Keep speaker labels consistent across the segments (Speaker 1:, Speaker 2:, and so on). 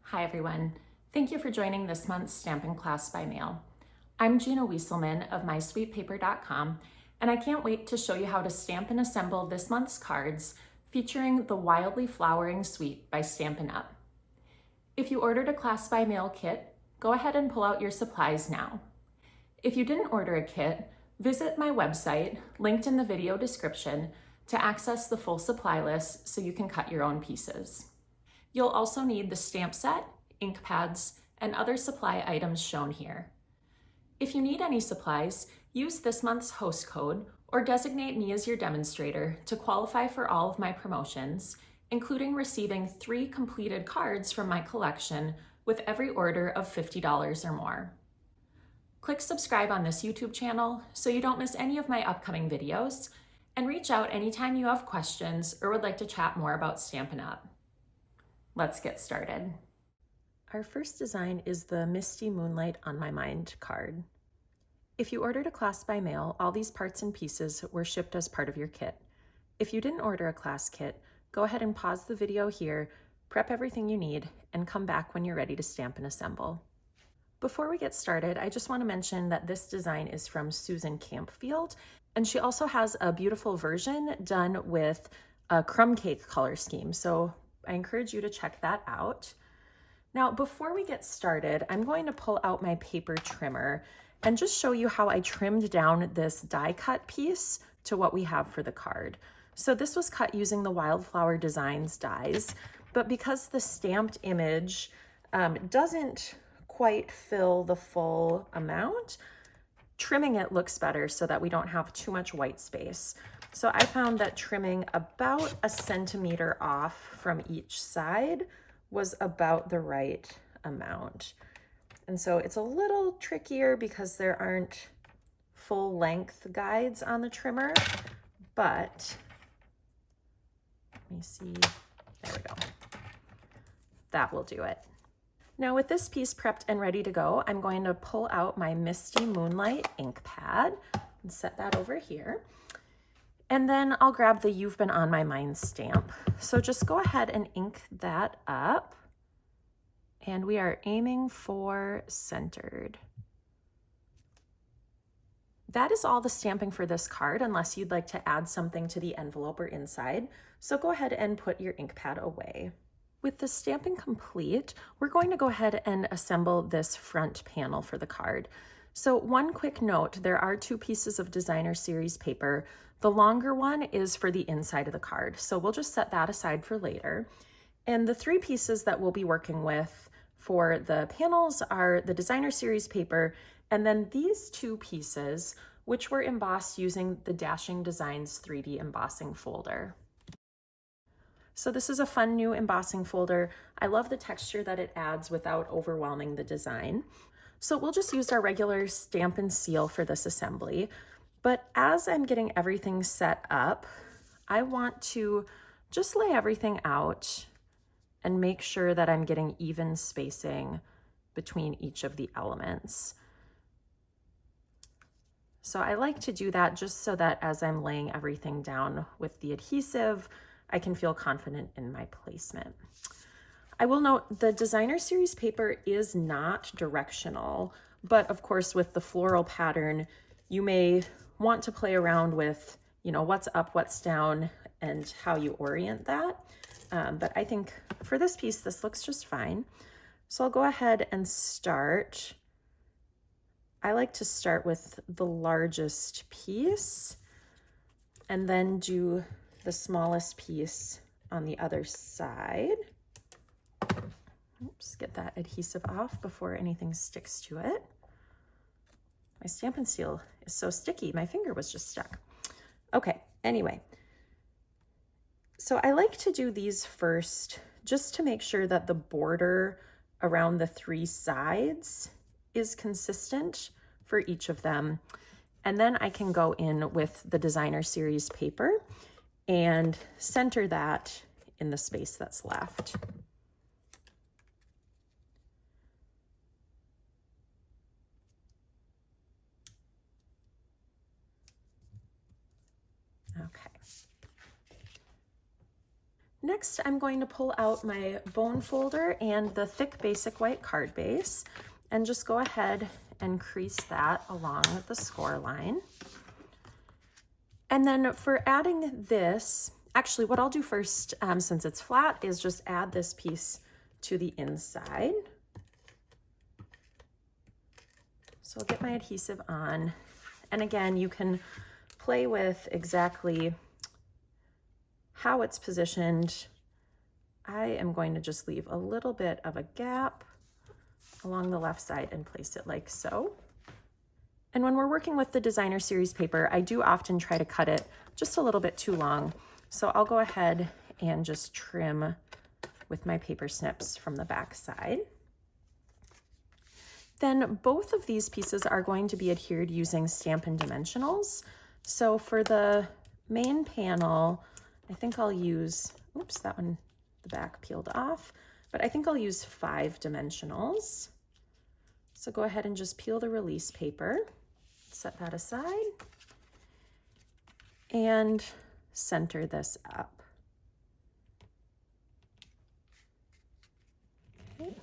Speaker 1: Hi everyone. Thank you for joining this month's Stampin' class by mail. I'm Gina Wieselman of MySweetPaper.com, and I can't wait to show you how to stamp and assemble this month's cards featuring the Wildly Flowering Suite by Stampin' Up. If you ordered a class by mail kit, go ahead and pull out your supplies now. If you didn't order a kit, visit my website, linked in the video description, to access the full supply list so you can cut your own pieces. You'll also need the stamp set, ink pads, and other supply items shown here. If you need any supplies, use this month's host code or designate me as your demonstrator to qualify for all of my promotions, including receiving 3 completed cards from my collection with every order of $50 or more. Click subscribe on this YouTube channel so you don't miss any of my upcoming videos, and reach out anytime you have questions or would like to chat more about Stampin' Up. Let's get started. Our first design is the Misty Moonlight on My Mind card. If you ordered a class by mail, all these parts and pieces were shipped as part of your kit. If you didn't order a class kit, go ahead and pause the video here, prep everything you need, and come back when you're ready to stamp and assemble. Before we get started, I just want to mention that this design is from Susan Campfield, and she also has a beautiful version done with a crumb cake color scheme. So I encourage you to check that out. Now, before we get started, I'm going to pull out my paper trimmer and just show you how I trimmed down this die cut piece to what we have for the card. So this was cut using the Wildflower Designs dies, but because the stamped image doesn't quite fill the full amount, trimming it looks better so that we don't have too much white space. So I found that trimming about 1 centimeter off from each side was about the right amount. And so it's a little trickier because there aren't full length guides on the trimmer, but let me see, there we go. That will do it. Now with this piece prepped and ready to go, I'm going to pull out my Misty Moonlight ink pad and set that over here. And then I'll grab the You've Been on My Mind stamp. So just go ahead and ink that up. And we are aiming for centered. That is all the stamping for this card, unless you'd like to add something to the envelope or inside. So go ahead and put your ink pad away. With the stamping complete, we're going to go ahead and assemble this front panel for the card. So one quick note, there are 2 pieces of designer series paper. The longer one is for the inside of the card, so we'll just set that aside for later. And the 3 pieces that we'll be working with for the panels are the designer series paper, and then these 2 pieces, which were embossed using the Dashing Designs 3D embossing folder. So this is a fun new embossing folder. I love the texture that it adds without overwhelming the design. So we'll just use our regular Stampin' seal for this assembly. But as I'm getting everything set up, I want to just lay everything out and make sure that I'm getting even spacing between each of the elements. So I like to do that just so that as I'm laying everything down with the adhesive, I can feel confident in my placement. I will note the designer series paper is not directional, but of course with the floral pattern, you may want to play around with, what's up, what's down, and how you orient that. But I think for this piece, this looks just fine. So I'll go ahead and start. I like to start with the largest piece and then do the smallest piece on the other side. Oops, get that adhesive off before anything sticks to it. My Stampin' Seal is so sticky, my finger was just stuck. Okay, anyway. So I like to do these first just to make sure that the border around the 3 sides is consistent for each of them. And then I can go in with the designer series paper and center that in the space that's left. Okay. Next, I'm going to pull out my bone folder and the thick basic white card base and just go ahead and crease that along with the score line. And then for adding this, actually what I'll do first, since it's flat, is just add this piece to the inside. So I'll get my adhesive on. And again, you can play with exactly how it's positioned. I am going to just leave a little bit of a gap along the left side and place it like so. And when we're working with the designer series paper, I do often try to cut it just a little bit too long. So I'll go ahead and just trim with my paper snips from the back side. Then both of these pieces are going to be adhered using Stampin' dimensionals. So for the main panel, I think I'll use, oops, that one, the back peeled off, but I think I'll use 5 dimensionals. So go ahead and just peel the release paper, set that aside, and center this up. Okay.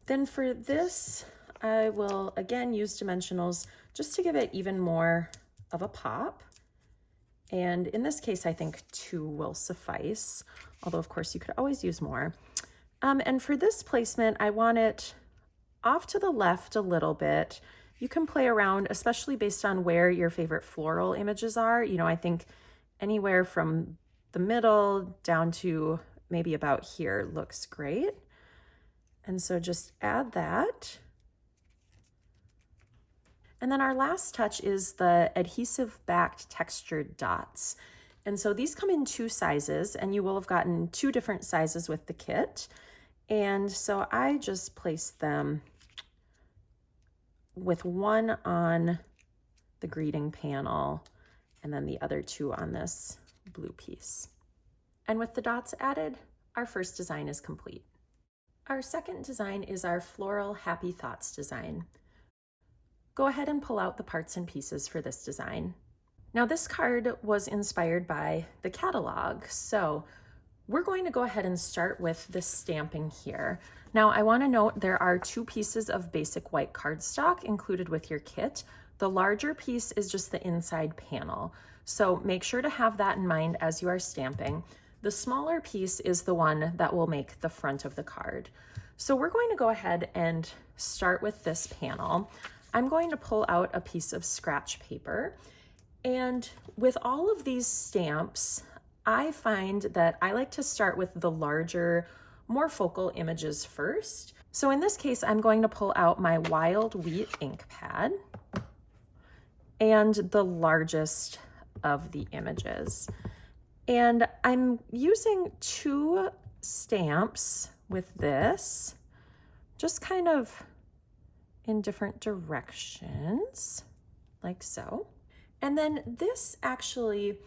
Speaker 1: Then for this, I will again use dimensionals just to give it even more of a pop. And in this case, I think 2 will suffice, although of course you could always use more. And for this placement, I want it off to the left a little bit. You can play around, especially based on where your favorite floral images are. You know, I think anywhere from the middle down to maybe about here looks great. And so just add that. And then our last touch is the adhesive backed textured dots. And so these come in 2 sizes, and you will have gotten 2 different sizes with the kit. And so I just placed them with one on the greeting panel and then the other 2 on this blue piece. And with the dots added, our first design is complete. Our second design is our floral happy thoughts design. Go ahead and pull out the parts and pieces for this design. Now this card was inspired by the catalog, so we're going to go ahead and start with the stamping here. Now I want to note there are 2 pieces of basic white cardstock included with your kit. The larger piece is just the inside panel, so make sure to have that in mind as you are stamping. The smaller piece is the one that will make the front of the card. So we're going to go ahead and start with this panel. I'm going to pull out a piece of scratch paper, and with all of these stamps, I find that I like to start with the larger, more focal images first. So in this case, I'm going to pull out my Wild Wheat ink pad and the largest of the images. And I'm using 2 stamps with this, just kind of in different directions, like so. And then this actually,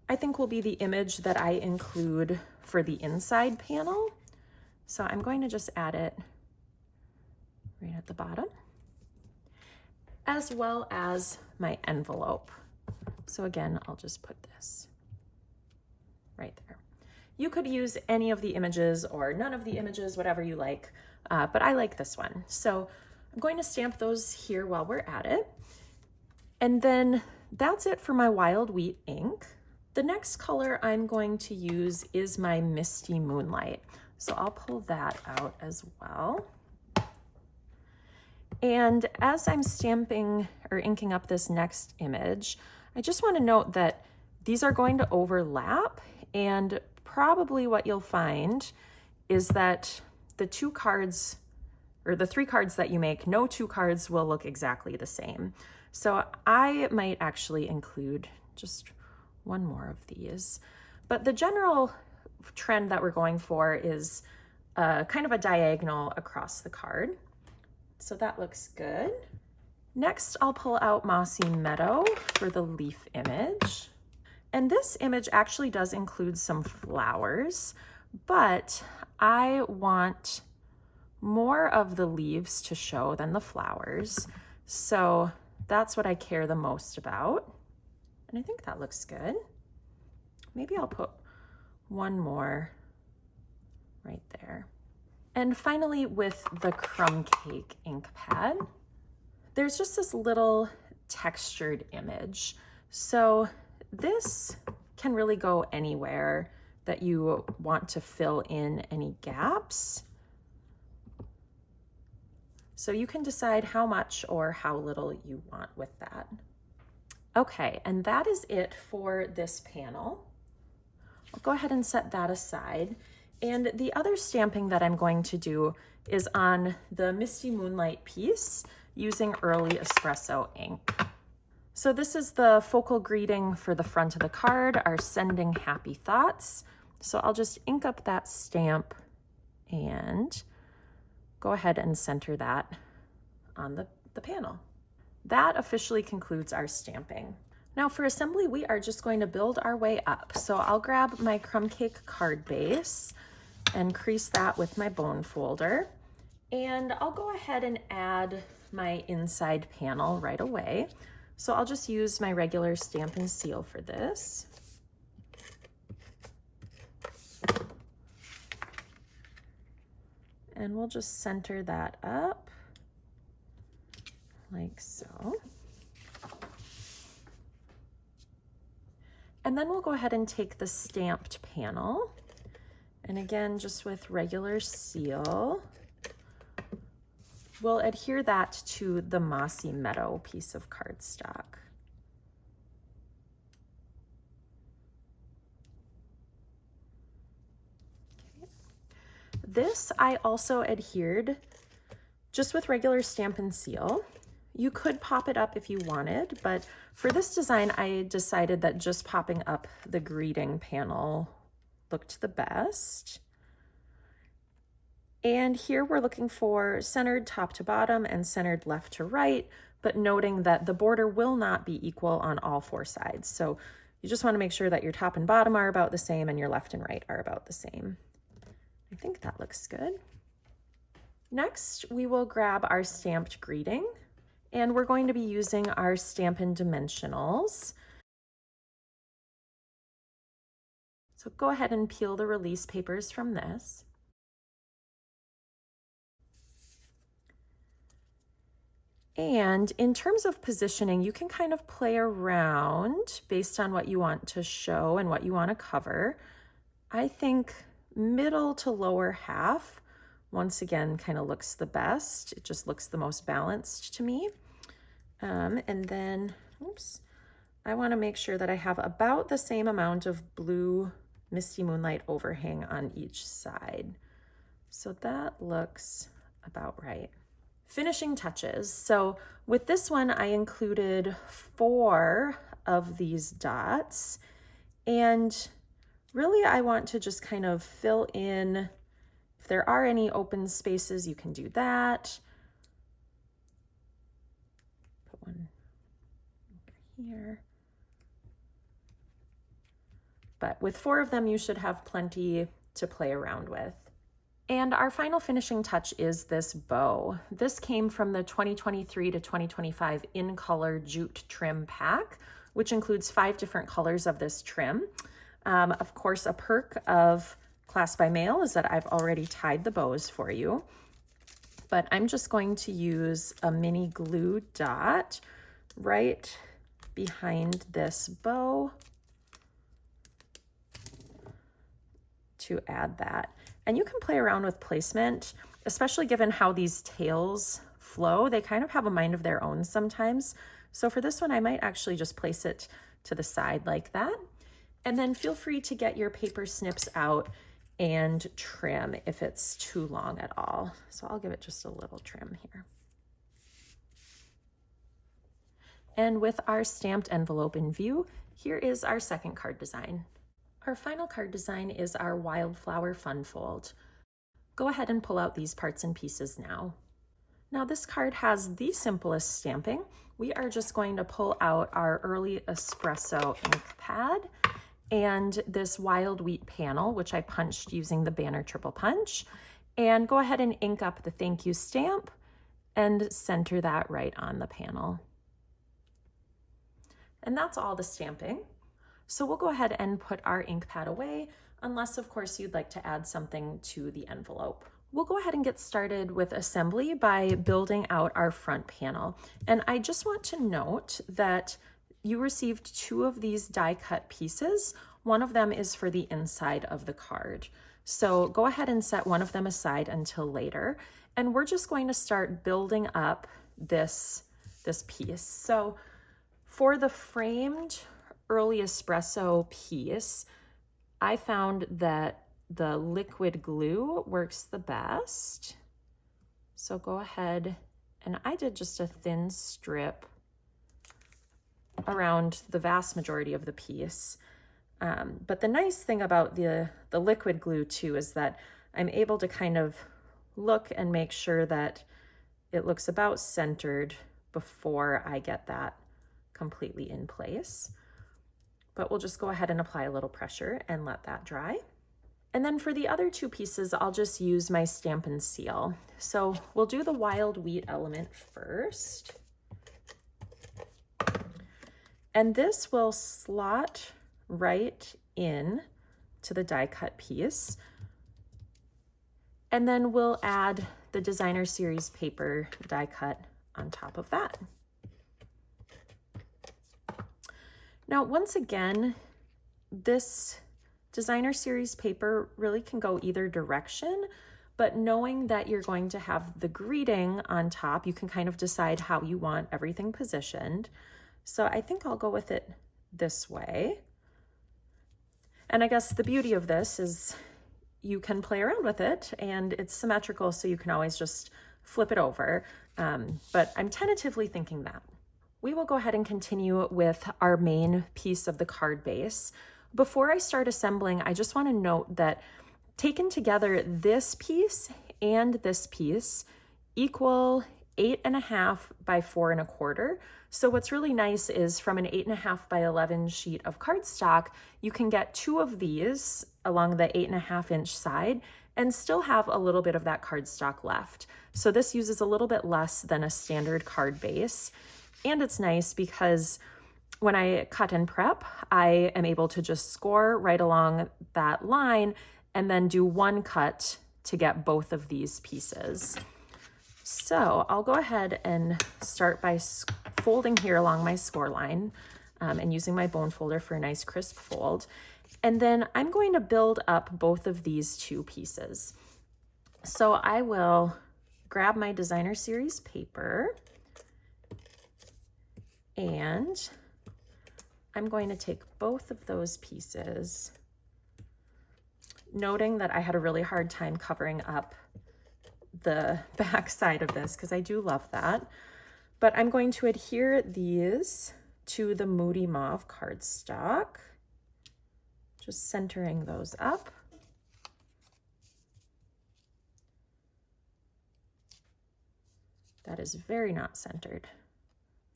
Speaker 1: I think, will be the image that I include for the inside panel. So I'm going to just add it right at the bottom, as well as my envelope. So again, I'll just put this right there. You could use any of the images or none of the images, whatever you like, but I like this one. So I'm going to stamp those here while we're at it. And then that's it for my Wild Wheat ink. The next color I'm going to use is my Misty Moonlight. So I'll pull that out as well. And as I'm stamping or inking up this next image, I just want to note that these are going to overlap, and probably what you'll find is that the 2 cards or the 3 cards that you make, no 2 cards will look exactly the same. So I might actually include just 1 more of these. But the general trend that we're going for is kind of a diagonal across the card. So that looks good. Next, I'll pull out Mossy Meadow for the leaf image. And this image actually does include some flowers, but I want more of the leaves to show than the flowers. So that's what I care the most about. And I think that looks good. Maybe I'll put one more right there. And finally, with the crumb cake ink pad, there's just this little textured image. So this can really go anywhere that you want to fill in any gaps. So you can decide how much or how little you want with that. Okay, and that is it for this panel. I'll go ahead and set that aside. And the other stamping that I'm going to do is on the Misty Moonlight piece using early espresso ink. So this is the focal greeting for the front of the card, our sending happy thoughts. So I'll just ink up that stamp and go ahead and center that on the panel. That officially concludes our stamping. Now for assembly, we are just going to build our way up. So I'll grab my crumb cake card base and crease that with my bone folder. And I'll go ahead and add my inside panel right away. So I'll just use my regular Stampin' Seal for this. And we'll just center that up like so. And then we'll go ahead and take the stamped panel. And again, just with regular seal, we'll adhere that to the Mossy Meadow piece of cardstock. Okay. This I also adhered just with regular Stampin' Seal. You could pop it up if you wanted, but for this design, I decided that just popping up the greeting panel looked the best. And here we're looking for centered top to bottom and centered left to right, but noting that the border will not be equal on all four sides. So you just want to make sure that your top and bottom are about the same and your left and right are about the same. I think that looks good. Next, we will grab our stamped greeting, and we're going to be using our Stampin' Dimensionals. So go ahead and peel the release papers from this. And in terms of positioning, you can kind of play around based on what you want to show and what you want to cover. I think middle to lower half, once again, kind of looks the best. It just looks the most balanced to me. And then, oops, I want to make sure that I have about the same amount of blue Misty Moonlight overhang on each side. So that looks about right. Finishing touches. So with this one, I included 4 of these dots, and really I want to just kind of fill in. If there are any open spaces, you can do that. Put one over here. But with 4 of them, you should have plenty to play around with. And our final finishing touch is this bow. This came from the 2023 to 2025 In Color Jute Trim Pack, which includes 5 different colors of this trim. Of course, a perk of Class by Mail is that I've already tied the bows for you. But I'm just going to use a mini glue dot right behind this bow to add that. And you can play around with placement, especially given how these tails flow. They kind of have a mind of their own sometimes. So for this one, I might actually just place it to the side like that. And then feel free to get your paper snips out and trim if it's too long at all. So I'll give it just a little trim here. And with our stamped envelope in view, here is our second card design. Our final card design is our Wildflower Fun Fold. Go ahead and pull out these parts and pieces now. Now this card has the simplest stamping. We are just going to pull out our early espresso ink pad and this wild wheat panel, which I punched using the Banner Triple Punch, and go ahead and ink up the thank you stamp and center that right on the panel. And that's all the stamping. So we'll go ahead and put our ink pad away, unless of course you'd like to add something to the envelope. We'll go ahead and get started with assembly by building out our front panel. And I just want to note that you received 2 of these die cut pieces. One of them is for the inside of the card. So go ahead and set one of them aside until later. And we're just going to start building up this piece. So for the framed early espresso piece, I found that the liquid glue works the best. So go ahead, and I did just a thin strip around the vast majority of the piece. But the nice thing about the liquid glue too is that I'm able to kind of look and make sure that it looks about centered before I get that completely in place. But we'll just go ahead and apply a little pressure and let that dry. And then for the other 2 pieces, I'll just use my Stampin' seal. So we'll do the wild wheat element first. And this will slot right in to the die cut piece. And then we'll add the designer series paper die cut on top of that. Now, once again, this designer series paper really can go either direction, but knowing that you're going to have the greeting on top, you can kind of decide how you want everything positioned. So I think I'll go with it this way. And I guess the beauty of this is you can play around with it, and it's symmetrical, so you can always just flip it over. But I'm tentatively thinking that. We will go ahead and continue with our main piece of the card base. Before I start assembling, I just want to note that taken together, this piece and this piece equal 8.5 by 4 1/4. So what's really nice is from an 8.5 by 11 sheet of cardstock, you can get 2 of these along the 8.5 inch side and still have a little bit of that cardstock left. So this uses a little bit less than a standard card base. And it's nice because when I cut and prep, I am able to just score right along that line and then do 1 cut to get both of these pieces. So I'll go ahead and start by folding here along my score line and using my bone folder for a nice crisp fold. And then I'm going to build up both of these 2 pieces. So I will grab my designer series paper, and I'm going to take both of those pieces, noting that I had a really hard time covering up the back side of this because I do love that. But I'm going to adhere these to the Moody Mauve cardstock, just centering those up. That is very not centered,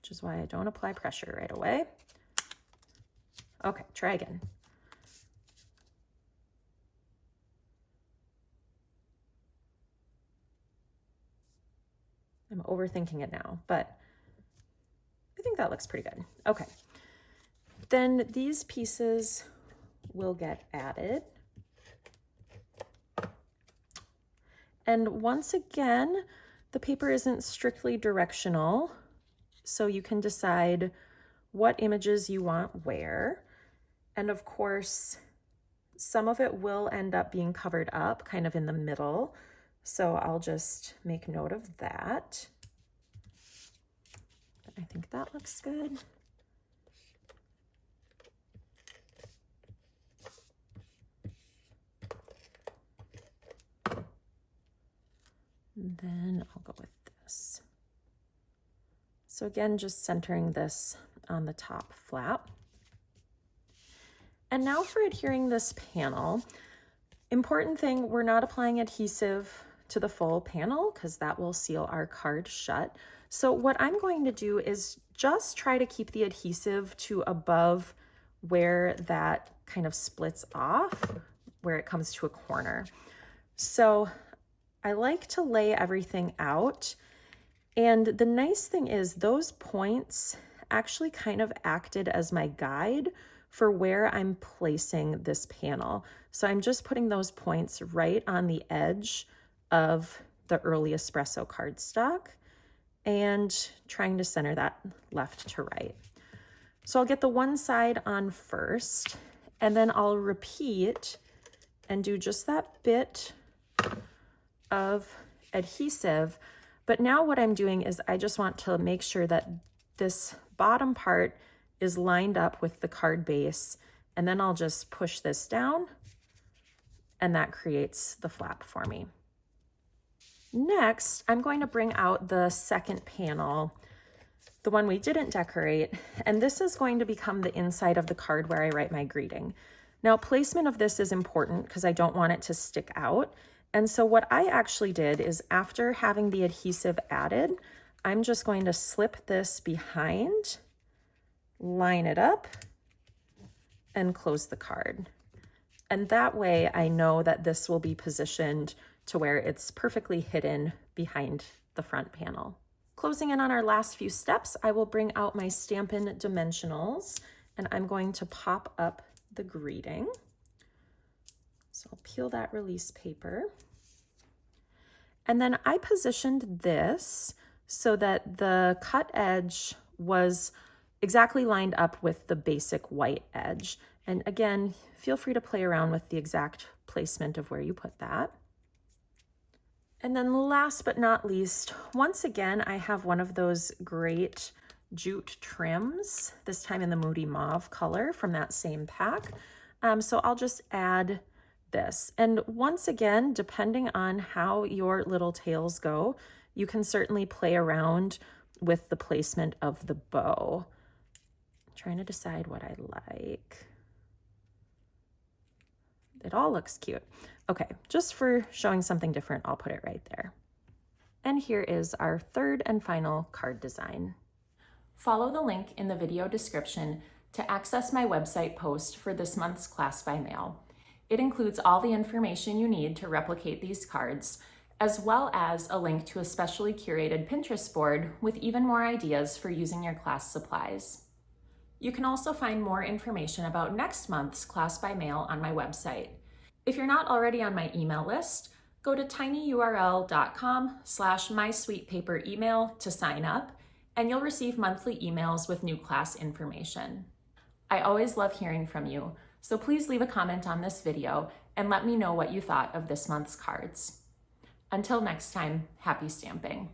Speaker 1: which is why I don't apply pressure right away. Okay, try again. I'm overthinking it now, but I think that looks pretty good. Okay, then these pieces will get added. And once again, the paper isn't strictly directional, so you can decide what images you want where. And of course, some of it will end up being covered up kind of in the middle. So I'll just make note of that. I think that looks good. And then I'll go with this. So again, just centering this on the top flap. And now for adhering this panel, important thing, we're not applying adhesive to the full panel because that will seal our card shut. So what I'm going to do is just try to keep the adhesive to above where that kind of splits off, where it comes to a corner. So I like to lay everything out. And the nice thing is those points actually kind of acted as my guide for where I'm placing this panel. So I'm just putting those points right on the edge of the early espresso cardstock and trying to center that left to right. So I'll get the one side on first, and then I'll repeat and do just that bit of adhesive. But now what I'm doing is I just want to make sure that this bottom part is lined up with the card base, and then I'll just push this down, and that creates the flap for me. Next, I'm going to bring out the second panel, the one we didn't decorate, and this is going to become the inside of the card where I write my greeting. Now, placement of this is important because I don't want it to stick out. And so what I actually did is, after having the adhesive added, I'm just going to slip this behind, line it up, and close the card. And that way I know that this will be positioned to where it's perfectly hidden behind the front panel. Closing in on our last few steps, I will bring out my Stampin' dimensionals, and I'm going to pop up the greeting. So I'll peel that release paper. And then I positioned this so that the cut edge was exactly lined up with the basic white edge. And again, feel free to play around with the exact placement of where you put that. And then last but not least, once again, I have one of those great jute trims, this time in the Moody Mauve color from that same pack. So I'll just add this. And once again, depending on how your little tails go, you can certainly play around with the placement of the bow. I'm trying to decide what I like. It all looks cute. Okay, just for showing something different, I'll put it right there. And here is our third and final card design. Follow the link in the video description to access my website post for this month's class by mail. It includes all the information you need to replicate these cards, as well as a link to a specially curated Pinterest board with even more ideas for using your class supplies. You can also find more information about next month's class by mail on my website. If you're not already on my email list, go to tinyurl.com/mysweetpaperemail to sign up, and you'll receive monthly emails with new class information. I always love hearing from you, so please leave a comment on this video and let me know what you thought of this month's cards. Until next time, happy stamping.